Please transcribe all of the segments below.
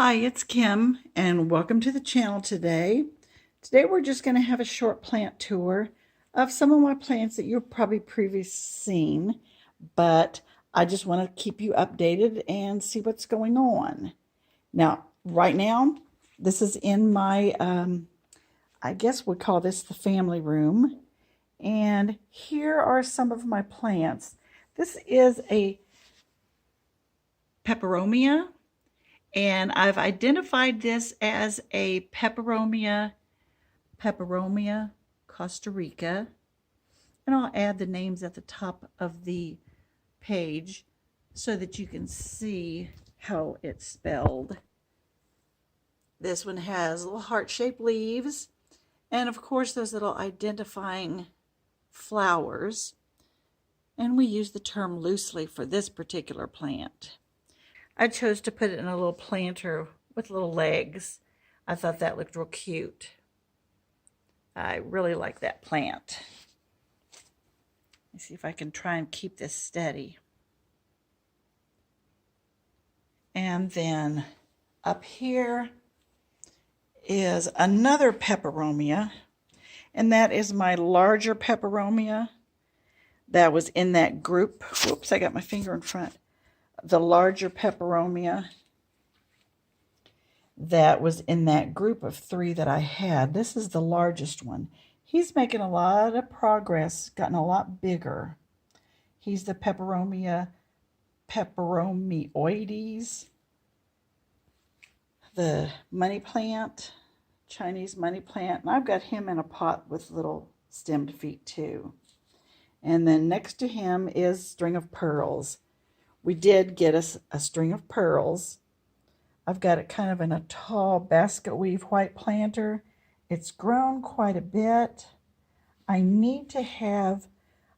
Hi, it's Kim, and welcome to the channel today. Today we're just going to have a short plant tour of some of my plants that you've probably previously seen, but I just want to keep you updated and see what's going on. Now, right now, this is in my, I guess we call this the family room, and here are some of my plants. This is a Peperomia. And I've identified this as a Peperomia Costa Rica. And I'll add the names at the top of the page so that you can see how it's spelled. This one has little heart-shaped leaves and of course those little identifying flowers. And we use the term loosely for this particular plant. I chose to put it in a little planter with little legs. I thought that looked real cute. I really like that plant. Let's see if I can try and keep this steady. And then up here is another Peperomia, and that is my larger Peperomia that was in that group. Whoops, I got my finger in front. The larger Peperomia that was in that group of 3 that I had. This is the largest one. He's making a lot of progress, gotten a lot bigger. He's the Peperomia peperomioides, the money plant, Chinese money plant. And I've got him in a pot with little stemmed feet too. And then next to him is String of Pearls. We did get us a string of pearls. I've got it kind of in a tall basket weave white planter. It's grown quite a bit. I need to have,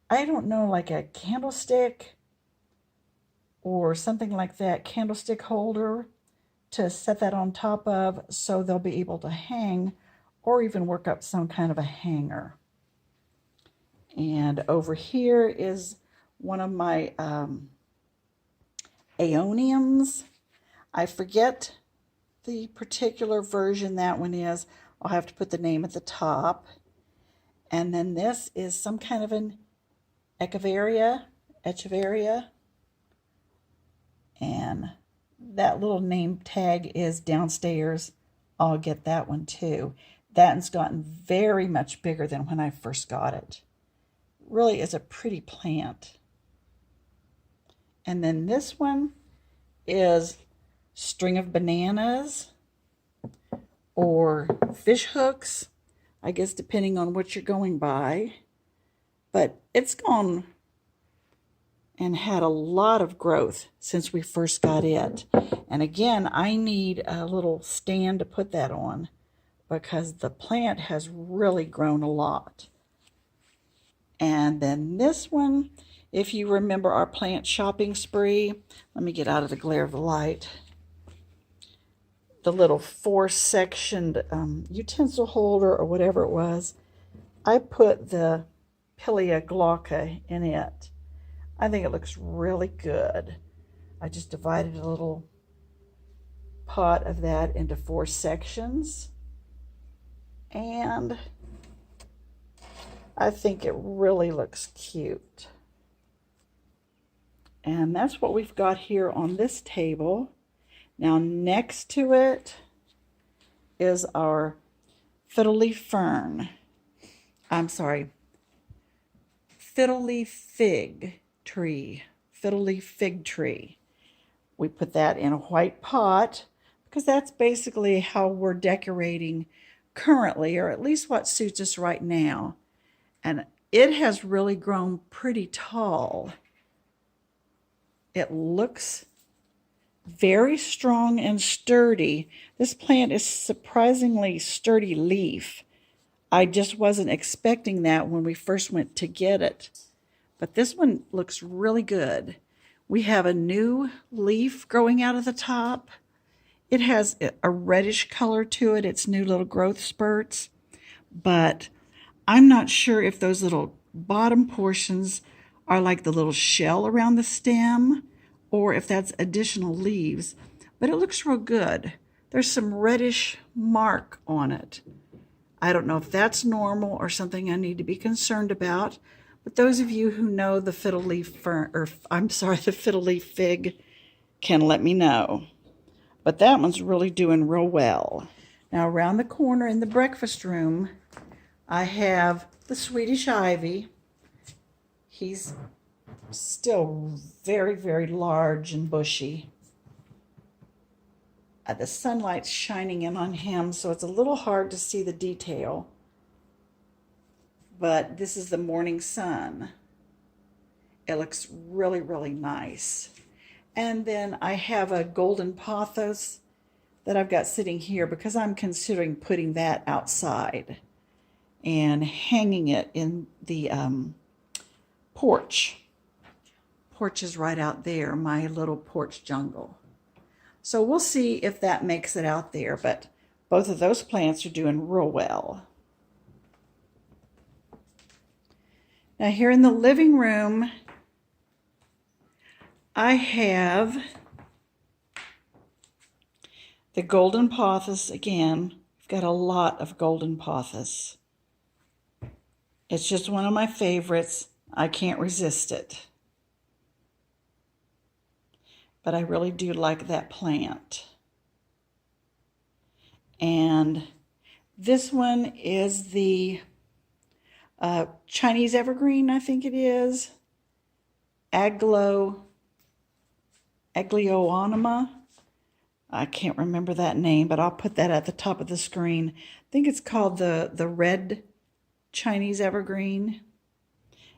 I don't know, like a candlestick or something like that, candlestick holder to set that on top of so they'll be able to hang or even work up some kind of a hanger. And over here is one of my Aeoniums. I forget the particular version that one is. I'll have to put the name at the top. And then this is some kind of an Echeveria. And that little name tag is downstairs. I'll get that one too. That one's gotten very much bigger than when I first got it. Really is a pretty plant. And then this one is String of Bananas or fish hooks, I guess depending on what you're going by. But it's gone and had a lot of growth since we first got it. And again, I need a little stand to put that on because the plant has really grown a lot. And then this one, if you remember our plant shopping spree, let me get out of the glare of the light. The little 4-sectioned utensil holder or whatever it was, I put the Pilea glauca in it. I think it looks really good. I just divided a little pot of that into 4 sections. And I think it really looks cute. And that's what we've got here on this table. Now next to it is our Fiddle Leaf Fig tree. Fiddle Leaf Fig tree. We put that in a white pot because that's basically how we're decorating currently, or at least what suits us right now. And it has really grown pretty tall. It looks very strong and sturdy. This plant is surprisingly sturdy leaf. I just wasn't expecting that when we first went to get it. But this one looks really good. We have a new leaf growing out of the top. It has a reddish color to it. It's new little growth spurts. But I'm not sure if those little bottom portions are like the little shell around the stem or if that's additional leaves, but it looks real good. there's some reddish mark on it. I don't know if that's normal or something I need to be concerned about, but those of you who know the fiddle leaf the fiddle leaf fig can let me know. But that one's really doing real well. Now around the corner in the breakfast room, I have the Swedish ivy. He's still very, very large and bushy. The sunlight's shining in on him, so it's a little hard to see the detail. But this is the morning sun. It looks really, really nice. And then I have a golden pothos that I've got sitting here because I'm considering putting that outside and hanging it in the porch. Porch is right out there, my little porch jungle. So we'll see if that makes it out there, but both of those plants are doing real well. Now here in the living room, I have the golden pothos again. I've got a lot of golden pothos. It's just one of my favorites. I can't resist it. But I really do like that plant. And this one is the Chinese evergreen, I think it is. Aglaonema. I can't remember that name, but I'll put that at the top of the screen. I think it's called the red Chinese evergreen.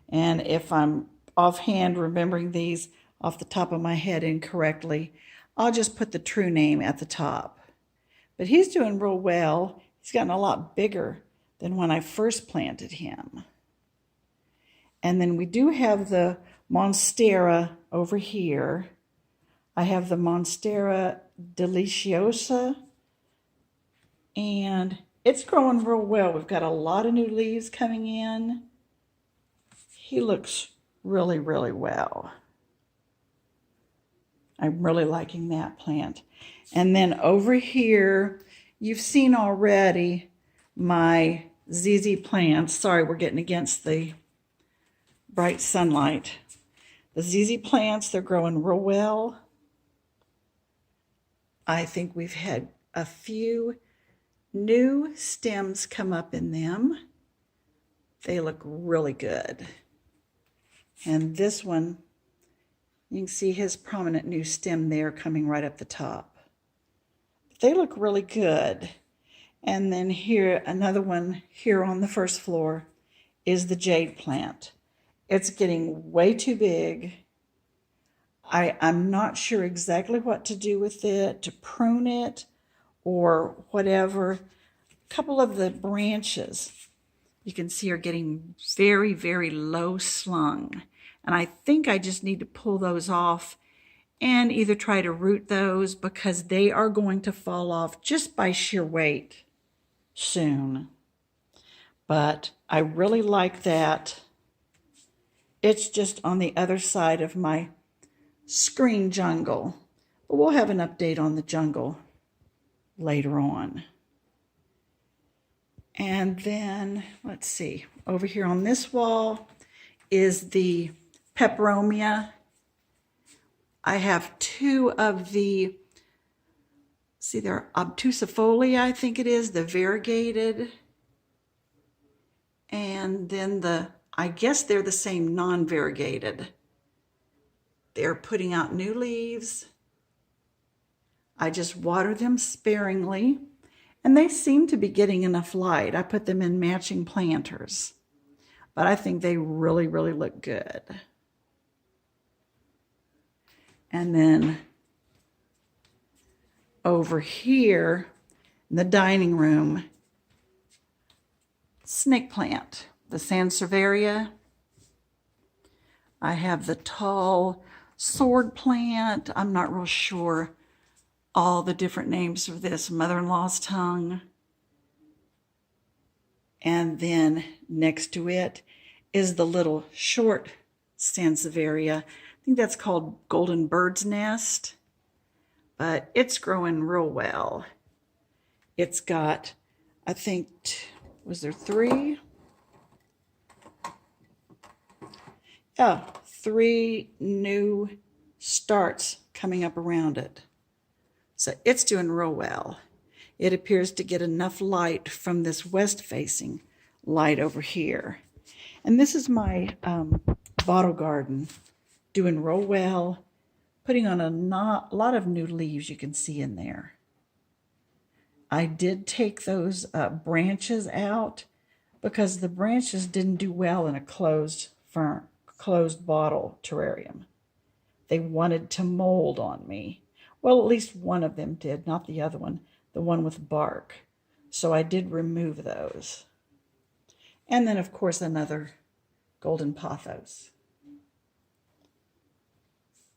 And if I'm offhand remembering these off the top of my head incorrectly, I'll just put the true name at the top. But he's doing real well. He's gotten a lot bigger than when I first planted him. And then we do have the Monstera over here. I have the Monstera deliciosa, and it's growing real well. We've got a lot of new leaves coming in. He looks really, really well. I'm really liking that plant. And then over here, you've seen already my ZZ plants. Sorry, we're getting against the bright sunlight. The ZZ plants, they're growing real well. I think we've had a few new stems come up in them. They look really good. And this one, you can see his prominent new stem there coming right up the top. They look really good. And then here, another one here on the first floor is the jade plant. It's getting way too big. I'm not sure exactly what to do with it, to prune it or whatever. A couple of the branches you can see are getting very, very low slung. And I think I just need to pull those off and either try to root those because they are going to fall off just by sheer weight soon. But I really like that. It's just on the other side of my screen jungle. But we'll have an update on the jungle later on. And then, let's see, over here on this wall is the Peperomia. I have two of the, see, they're obtusifolia, I think it is, the variegated. And then I guess they're the same non-variegated. They're putting out new leaves. I just water them sparingly, and they seem to be getting enough light. I put them in matching planters, but I think they really, really look good. And then over here in the dining room, snake plant, the Sanseveria. I have the tall sword plant. I'm not real sure all the different names for this, mother-in-law's tongue. And then next to it is the little short Sanseveria. I think that's called golden bird's nest, but it's growing real well. It's got, I think, was there 3? Oh, 3 new starts coming up around it. So it's doing real well. It appears to get enough light from this west-facing light over here. And this is my bottle garden, doing real well, putting on a lot of new leaves you can see in there. I did take those branches out because the branches didn't do well in a closed bottle terrarium. They wanted to mold on me. Well, at least one of them did, not the other one, the one with bark. So I did remove those. And then, of course, another golden pothos.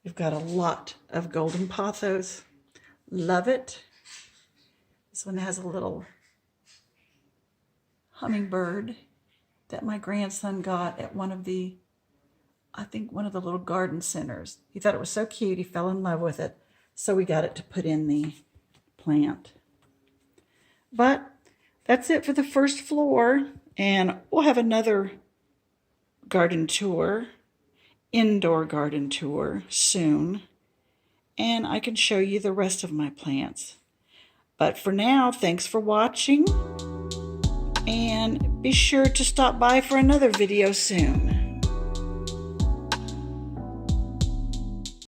We've got a lot of golden pothos. Love it. This one has a little hummingbird that my grandson got at one of the little garden centers. He thought it was so cute, he fell in love with it. So we got it to put in the plant. But that's it for the first floor. And we'll have another garden tour, indoor garden tour soon. And I can show you the rest of my plants. But for now, thanks for watching. And be sure to stop by for another video soon.